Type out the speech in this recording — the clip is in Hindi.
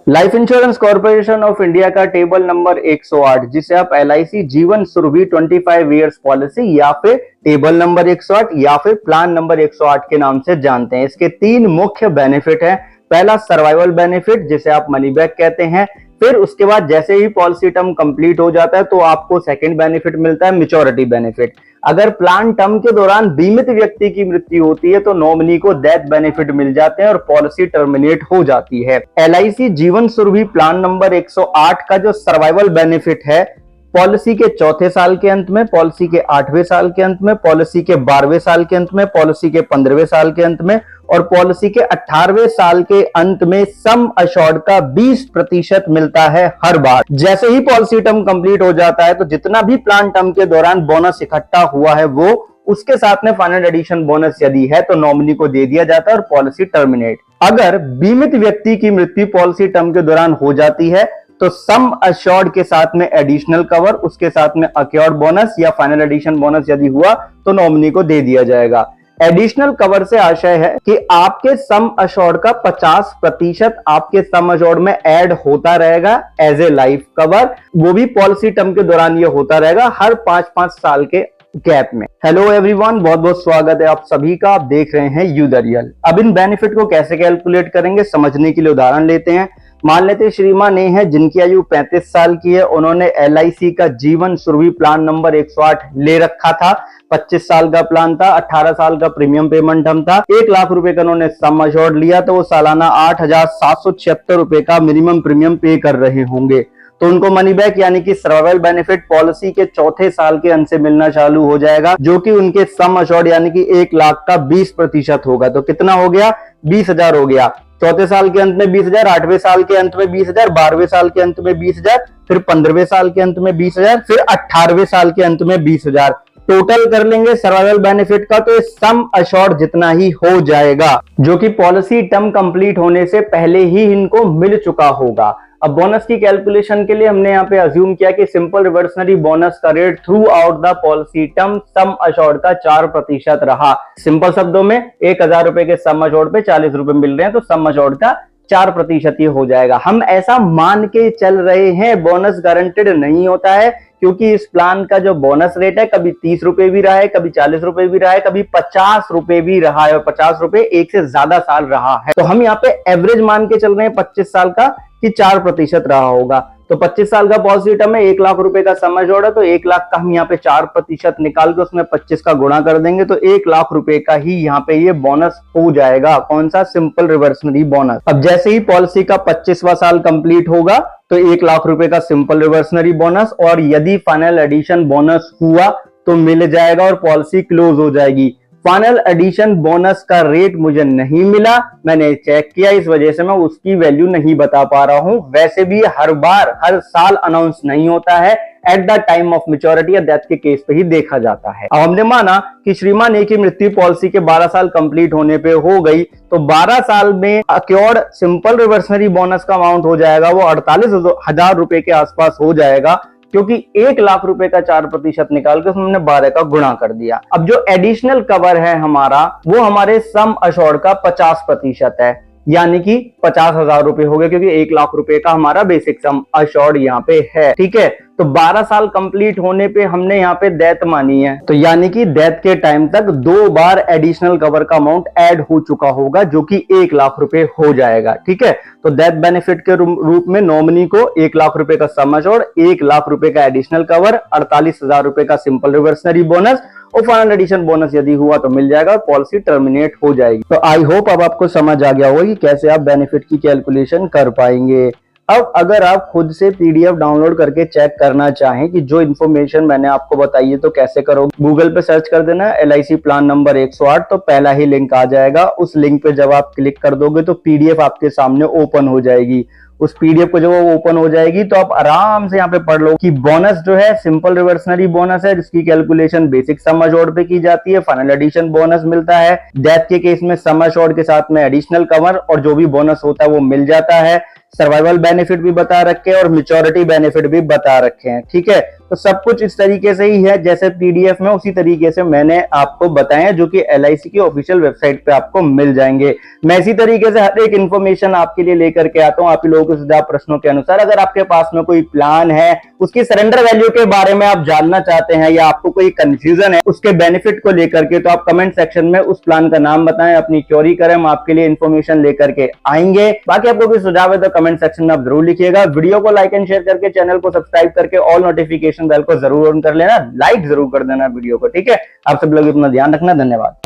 Life insurance corporation of India का टेबल नंबर 108, जिसे आप LIC जीवन सुरभि 25 इयर्स पॉलिसी या फिर टेबल नंबर 108 या फिर प्लान नंबर 108 के नाम से जानते हैं। इसके तीन मुख्य बेनिफिट हैं। पहला सर्वाइवल बेनिफिट, जिसे आप मनी बैक कहते हैं। फिर उसके बाद जैसे ही पॉलिसी टर्म कंप्लीट हो जाता है तो आपको सेकंड बेनिफिट मिलता है, मैच्योरिटी बेनिफिट। अगर प्लान टर्म के दौरान बीमित व्यक्ति की मृत्यु होती है तो नॉमिनी को डेथ बेनिफिट मिल जाते हैं और पॉलिसी टर्मिनेट हो जाती है। LIC जीवन सुरभि प्लान नंबर 108 का जो सर्वाइवल बेनिफिट है, पॉलिसी के चौथे साल के अंत में, पॉलिसी के 8वें साल के अंत में, पॉलिसी के 12वें साल के अंत में, पॉलिसी के 15वें साल के अंत में और पॉलिसी के 18वें साल के अंत में सम अश्योर्ड का 20% मिलता है हर बार। जैसे ही पॉलिसी टर्म कंप्लीट हो जाता है तो जितना भी प्लान टर्म के दौरान बोनस इकट्ठा हुआ है वो उसके साथ में फाइनल एडिशन बोनस यदि है तो नॉमिनी को दे दिया जाता है और पॉलिसी टर्मिनेट। अगर बीमित व्यक्ति की मृत्यु पॉलिसी टर्म के दौरान हो जाती है तो सम अश्योर्ड के साथ में एडिशनल कवर, उसके साथ में अक्योर्ड बोनस या फाइनल एडिशन बोनस यदि हुआ तो नॉमिनी को दे दिया जाएगा। एडिशनल कवर से आशय है कि आपके सम अश्योर्ड का 50% आपके सम अश्योर्ड में ऐड होता रहेगा एज ए लाइफ कवर। वो भी पॉलिसी टर्म के दौरान ये होता रहेगा हर 5-5 साल के गैप में। हेलो एवरीवन, बहुत बहुत स्वागत है आप सभी का। आप देख रहे हैं यू द रियल। अब इन बेनिफिट को कैसे कैलकुलेट करेंगे समझने के लिए उदाहरण लेते हैं। मान लेते श्रीमान ए है जिनकी आयु 35 साल की है। उन्होंने LIC का जीवन सुरभि प्लान नंबर 108 ले रखा था। 25 साल का प्लान था, 18 साल का प्रीमियम पेमेंट टर्म था, 1 लाख रुपए का उन्होंने सम अश्योर्ड लिया तो वो सालाना 8,776 रुपए का मिनिमम प्रीमियम पे कर रहे होंगे। तो उनको मनी बैक यानी कि सर्वाइवल बेनिफिट पॉलिसी के चौथे साल के अंत से मिलना चालू हो जाएगा, जो कि उनके सम अश्योर्ड यानी कि 1 लाख का 20% होगा। तो कितना हो गया? 20,000 हो गया। चौथे साल के अंत में 20,000, 8वें साल के अंत में 20,000, 12वें साल के अंत में 20,000, फिर 15वें साल के अंत में 20,000, फिर 18वें साल के अंत में 20,000। टोटल कर लेंगे सर्वाइवल बेनिफिट का तो सम अश्योर्ड जितना ही हो जाएगा, जो कि पॉलिसी टर्म कंप्लीट होने से पहले ही इनको मिल चुका होगा। अब बोनस की कैलकुलेशन के लिए हमने यहाँ पे अज्यूम किया कि सिंपल रिवर्सनरी बोनस का rate through out the policy term sum assured का 4% रहा। सिंपल शब्दों में 1,000 रुपए के सम अश्योर्ड पे 40 रुपए मिल रहे हैं तो सम अश्योर्ड का 4% ये हो जाएगा। हम ऐसा मान के चल रहे हैं, बोनस गारंटेड नहीं होता है क्योंकि इस प्लान का जो बोनस रेट है कभी 30 रुपए भी रहा है, कभी 40 रुपए भी रहा है, कभी 50 रुपए भी रहा है और 50 रुपए एक से ज्यादा साल रहा है। तो हम यहाँ पे एवरेज मान के चल रहे हैं 25 साल का कि 4% रहा होगा। तो 25 साल का पॉलिसी टर्म में 1 लाख रुपए का सम अश्योर्ड है तो 1 लाख का हम यहाँ पे 4% निकाल के उसमें 25 का गुणा कर देंगे तो 1 लाख रुपए का ही यहाँ पे ये बोनस हो जाएगा। कौन सा? Simple reversionary bonus. अब जैसे ही पॉलिसी का 25वां साल कंप्लीट होगा तो 1 लाख रुपए का सिंपल रिवर्सनरी बोनस और यदि फाइनल एडिशन बोनस हुआ तो मिल जाएगा और पॉलिसी क्लोज हो जाएगी। फाइनल एडिशन बोनस का रेट मुझे नहीं मिला, मैंने चेक किया, इस वजह से मैं उसकी वैल्यू नहीं बता पा रहा हूं। वैसे भी हर बार हर साल अनाउंस नहीं होता है, at the time of maturity या डेथ के केस पे ही देखा जाता है। अब हमने माना कि श्रीमान ए की मृत्यु पॉलिसी के 12 साल कंप्लीट होने पे हो गई तो 12 साल में अक्योर्ड सिंपल रिवर्सनरी बोनस का अमाउंट हो जाएगा वो 48,000 रुपए के आसपास हो जाएगा, क्योंकि 1 लाख रुपए का 4% निकाल के हमने 12 का गुणा कर दिया। अब जो एडिशनल कवर है हमारा वो हमारे सम अश्योर्ड का 50% है, यानी कि 50,000 रुपए हो गए क्योंकि 1 लाख रुपए का हमारा बेसिक सम अश्योर्ड यहाँ पे है। ठीक है, तो 12 साल कंप्लीट होने पे हमने यहाँ पे डेथ मानी है तो यानी कि डेथ के टाइम तक 2 बार एडिशनल कवर का अमाउंट ऐड हो चुका होगा जो कि 1 लाख रुपए हो जाएगा। ठीक है, तो डेथ बेनिफिट के रूप में नॉमिनी को 1 लाख रुपए का सम अश्योर्ड, 1 लाख रुपए का एडिशनल कवर, 48,000 रुपए का सिंपल रिवर्सनरी बोनस और फाइनल एडिशन बोनस यदि हुआ तो मिल जाएगा और पॉलिसी टर्मिनेट हो जाएगी। तो आई होप अब आपको समझ आ गया होगा कि कैसे आप बेनिफिट की कैलकुलेशन कर पाएंगे। अब अगर आप खुद से PDF डाउनलोड करके चेक करना चाहें कि जो इन्फॉर्मेशन मैंने आपको बताई है तो कैसे करोगे, गूगल पे सर्च कर देना LIC प्लान नंबर 108 तो पहला ही लिंक आ जाएगा। उस लिंक पे जब आप क्लिक कर दोगे तो PDF आपके सामने ओपन हो जाएगी। उस PDF को जब वो ओपन हो जाएगी तो आप आराम से यहाँ पे पढ़ लो कि बोनस जो है सिंपल रिवर्सनरी बोनस है जिसकी कैलकुलेशन बेसिक सम अश्योर्ड पे की जाती है, फाइनल एडिशन बोनस मिलता है, डेथ के केस में सम अश्योर्ड के साथ में एडिशनल कवर और जो भी बोनस होता है वो मिल जाता है। सर्वाइवल बेनिफिट भी बता रखे हैं और मैच्योरिटी बेनिफिट भी बता रखे हैं। ठीक है, तो सब कुछ इस तरीके से ही है, जैसे पीडीएफ में उसी तरीके से मैंने आपको बताया, जो कि एलआईसी की ऑफिशियल वेबसाइट पे आपको मिल जाएंगे। मैं इसी तरीके से हर एक इन्फॉर्मेशन आपके लिए लेकर के आता हूं, आप ही लोगों के सुझाव प्रश्नों के अनुसार। अगर आपके पास में कोई प्लान है, उसकी सरेंडर वैल्यू के बारे में आप जानना चाहते हैं, या आपको कोई कंफ्यूजन है उसके बेनिफिट को लेकर के, तो आप कमेंट सेक्शन में उस प्लान का नाम बताएं, अपनी क्वेरी करें, हम आपके लिए इन्फॉर्मेशन लेकर के आएंगे। बाकी आपको कोई सुझाव है तो कमेंट सेक्शन में आप जरूर लिखिएगा। वीडियो को लाइक एंड शेयर करके, चैनल को सब्सक्राइब करके ऑल नोटिफिकेशन बेल को जरूर ऑन कर लेना, लाइक जरूर कर देना वीडियो को, ठीक है। आप सब लोग अपना ध्यान रखना, धन्यवाद।